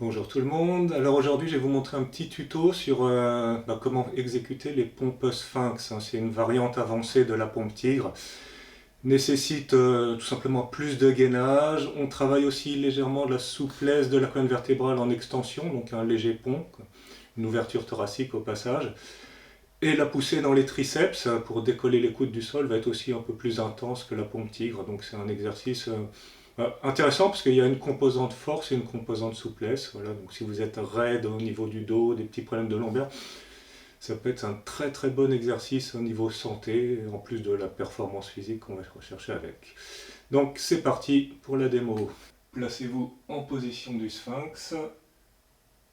Bonjour tout le monde. Alors aujourd'hui, je vais vous montrer un petit tuto sur comment exécuter les pompes sphinx. C'est une variante avancée de la pompe tigre. Nécessite tout simplement plus de gainage. On travaille aussi légèrement de la souplesse de la colonne vertébrale en extension, donc un léger pont, une ouverture thoracique au passage. Et la poussée dans les triceps pour décoller les coudes du sol va être aussi un peu plus intense que la pompe tigre. Donc c'est un exercice intéressant parce qu'il y a une composante force et une composante souplesse. Voilà, donc si vous êtes raide au niveau du dos, des petits problèmes de lombaire, ça peut être un très très bon exercice au niveau santé, en plus de la performance physique qu'on va rechercher avec. Donc c'est parti pour la démo. Placez-vous en position du sphinx,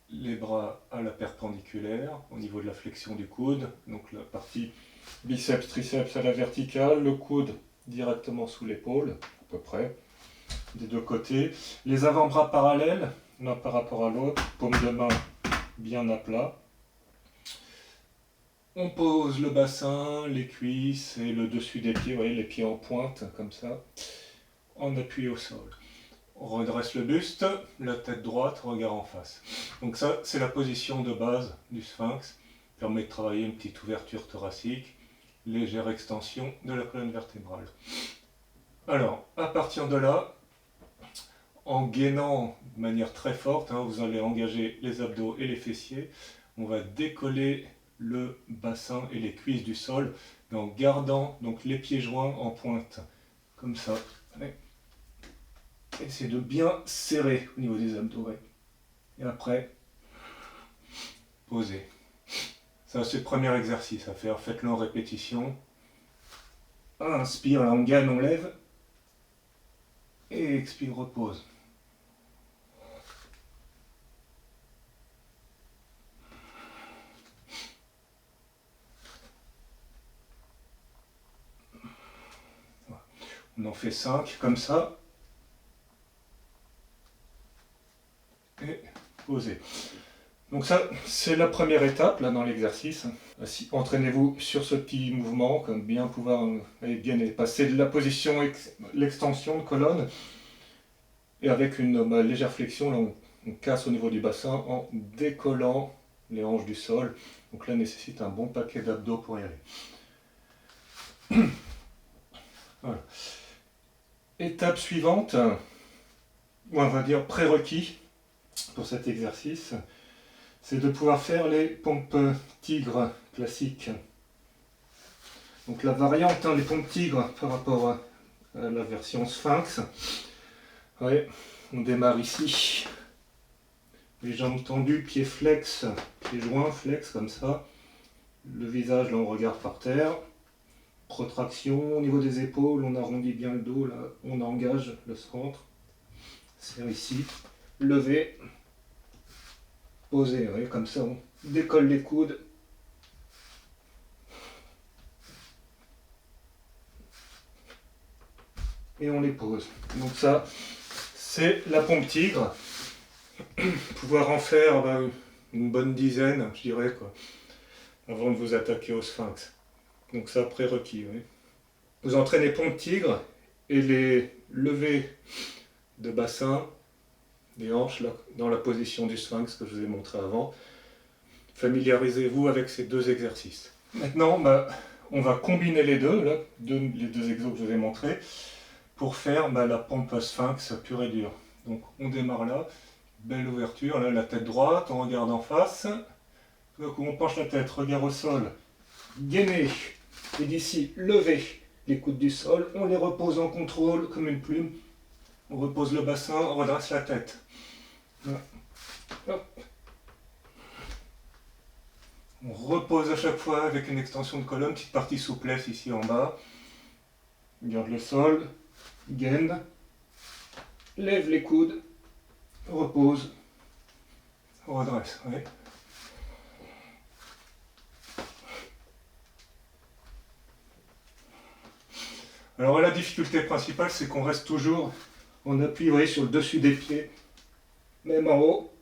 les bras à la perpendiculaire au niveau de la flexion du coude, donc la partie biceps, triceps à la verticale, le coude directement sous l'épaule, à peu près, des deux côtés. Les avant-bras parallèles, l'un par rapport à l'autre, paume de main bien à plat. On pose le bassin, les cuisses et le dessus des pieds, vous voyez, les pieds en pointe, comme ça, en appui au sol. On redresse le buste, la tête droite, regard en face. Donc ça, c'est la position de base du sphinx. Permet de travailler une petite ouverture thoracique, légère extension de la colonne vertébrale. Alors, à partir de là, en gainant de manière très forte, vous allez engager les abdos et les fessiers. On va décoller le bassin et les cuisses du sol, mais en gardant donc les pieds joints en pointe, comme ça. Allez. Essayez de bien serrer au niveau des abdos. Ouais. Et après, posez. Ça, c'est le premier exercice à faire. Faites-le en répétition. Inspire, là, on gagne, on lève. Et expire, repose. On en fait 5 comme ça. Et posez. Donc ça, c'est la première étape là dans l'exercice. Entraînez-vous sur ce petit mouvement, comme bien pouvoir bien passer de la position, l'extension de colonne, et avec une légère flexion, là, on casse au niveau du bassin en décollant les hanches du sol. Donc là, nécessite un bon paquet d'abdos pour y aller. Voilà. Étape suivante, ou on va dire prérequis pour cet exercice, c'est de pouvoir faire les pompes tigres classiques. Donc la variante, les pompes tigres par rapport à la version sphinx. Ouais, on démarre ici. Les jambes tendues, pieds flex, pieds joints flex comme ça. Le visage, là on regarde par terre. Protraction au niveau des épaules, on arrondit bien le dos, là on engage le centre. Serre ici. Lever. Poser, ouais, comme ça on décolle les coudes. Et on les pose. Donc ça, c'est la pompe tigre. Pouvoir en faire une bonne dizaine, je dirais, quoi, avant de vous attaquer au sphinx. Donc ça, prérequis, oui. Vous entraînez pompe tigre et les levées de bassin, des hanches, là, dans la position du sphinx que je vous ai montré avant. Familiarisez-vous avec ces deux exercices. Maintenant, on va combiner les deux, là, les deux exos que je vous ai montrés, pour faire la pompe sphinx pure et dure. Donc on démarre là, belle ouverture, là la tête droite, on regarde en face. Tout d'un coup on penche la tête, regard au sol, gainer, et d'ici lever les coudes du sol, on les repose en contrôle comme une plume. On repose le bassin, on redresse la tête. Voilà. Hop. On repose à chaque fois avec une extension de colonne, petite partie souplesse ici en bas. Garde le sol, gaine, lève les coudes, repose, redresse. Oui. Alors la difficulté principale, c'est qu'on reste toujours en appui, vous voyez, sur le dessus des pieds, même en haut.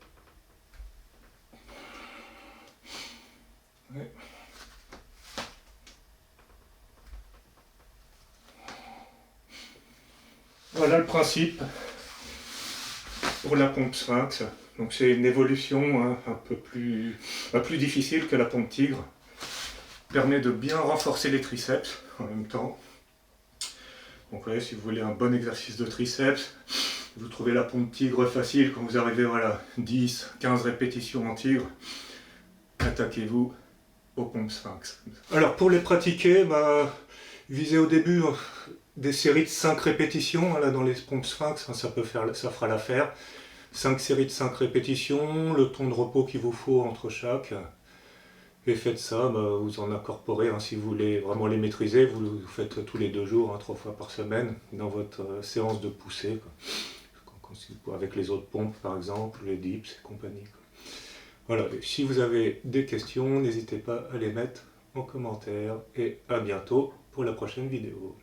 Oui. Voilà le principe pour la pompe sphinx. Donc c'est une évolution hein, un peu plus difficile que la pompe tigre. Permet de bien renforcer les triceps en même temps. Donc vous voyez, si vous voulez un bon exercice de triceps, vous trouvez la pompe tigre facile quand vous arrivez voilà 10, 15 répétitions en tigre. Attaquez-vous aux pompes sphinx. Alors pour les pratiquer, visez au début des séries de 5 répétitions là, dans les pompes sphinx, ça fera l'affaire. 5 séries de 5 répétitions, le temps de repos qu'il vous faut entre chaque. Et faites ça, vous en incorporez, hein, si vous voulez vraiment les maîtriser, vous faites tous les 2 jours, 3 fois par semaine, dans votre séance de poussée, avec les autres pompes par exemple, les dips et compagnie. Voilà, et si vous avez des questions, n'hésitez pas à les mettre en commentaire, et à bientôt pour la prochaine vidéo.